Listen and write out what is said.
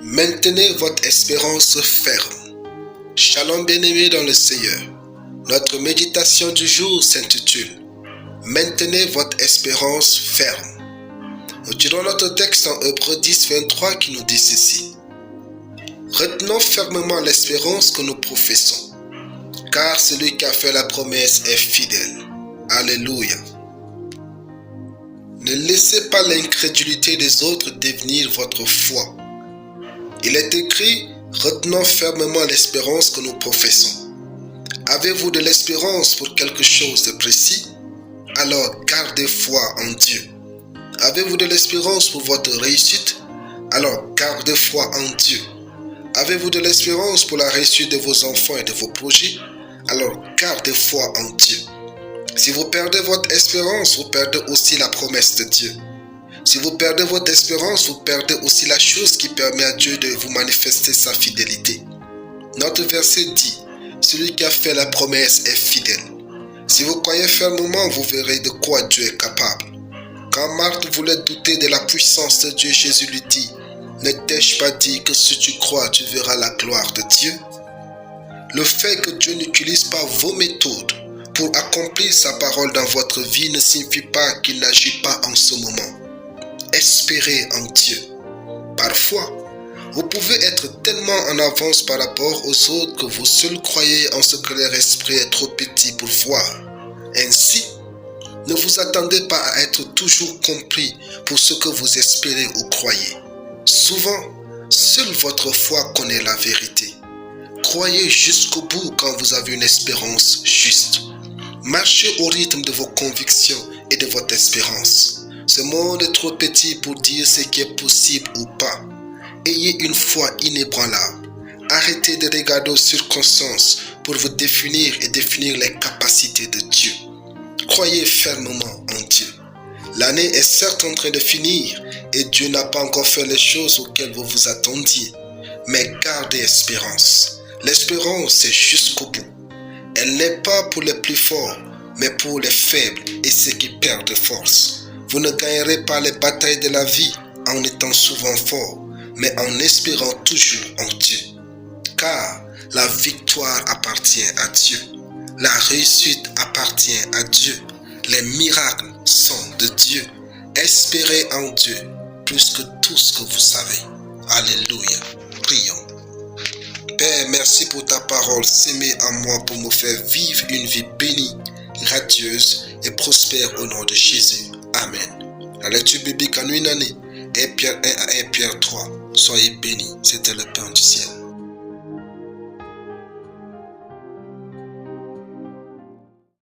Maintenez votre espérance ferme. Shalom bien-aimés dans le Seigneur. Notre méditation du jour s'intitule « Maintenez votre espérance ferme ». Nous tirons notre texte en Hébreux 10, 23 qui nous dit ceci. « Retenons fermement l'espérance que nous professons, car celui qui a fait la promesse est fidèle. » Alléluia. Ne laissez pas l'incrédulité des autres devenir votre foi. Il est écrit, retenons fermement l'espérance que nous professons. Avez-vous de l'espérance pour quelque chose de précis? Alors gardez foi en Dieu. Avez-vous de l'espérance pour votre réussite? Alors gardez foi en Dieu. Avez-vous de l'espérance pour la réussite de vos enfants et de vos projets? Alors gardez foi en Dieu. Si vous perdez votre espérance, vous perdez aussi la promesse de Dieu. Si vous perdez votre espérance, vous perdez aussi la chose qui permet à Dieu de vous manifester sa fidélité. Notre verset dit, celui qui a fait la promesse est fidèle. Si vous croyez fermement, vous verrez de quoi Dieu est capable. Quand Marthe voulait douter de la puissance de Dieu, Jésus lui dit, ne t'ai-je pas dit que si tu crois, tu verras la gloire de Dieu? Le fait que Dieu n'utilise pas vos méthodes pour accomplir sa parole dans votre vie ne signifie pas qu'il n'agit pas en ce moment. Espérez en Dieu. Parfois, vous pouvez être tellement en avance par rapport aux autres que vous seuls croyez en ce que leur esprit est trop petit pour voir. Ainsi, ne vous attendez pas à être toujours compris pour ce que vous espérez ou croyez. Souvent, seule votre foi connaît la vérité. Croyez jusqu'au bout quand vous avez une espérance juste. Marchez au rythme de vos convictions et de votre espérance. Ce monde est trop petit pour dire ce qui est possible ou pas. Ayez une foi inébranlable. Arrêtez de regarder aux circonstances pour vous définir et définir les capacités de Dieu. Croyez fermement en Dieu. L'année est certes en train de finir et Dieu n'a pas encore fait les choses auxquelles vous vous attendiez. Mais gardez espérance. L'espérance, c'est jusqu'au bout. Elle n'est pas pour les plus forts, mais pour les faibles et ceux qui perdent force. Vous ne gagnerez pas les batailles de la vie en étant souvent fort, mais en espérant toujours en Dieu. Car la victoire appartient à Dieu. La réussite appartient à Dieu. Les miracles sont de Dieu. Espérez en Dieu plus que tout ce que vous savez. Alléluia. Prions. Père, merci pour ta parole sémée en moi pour me faire vivre une vie bénie, radieuse et prospère au nom de Jésus. Amen. La lecture biblique en une année, 1 Pierre 1 à 1 Pierre 3. Soyez bénis, c'était le pain du ciel.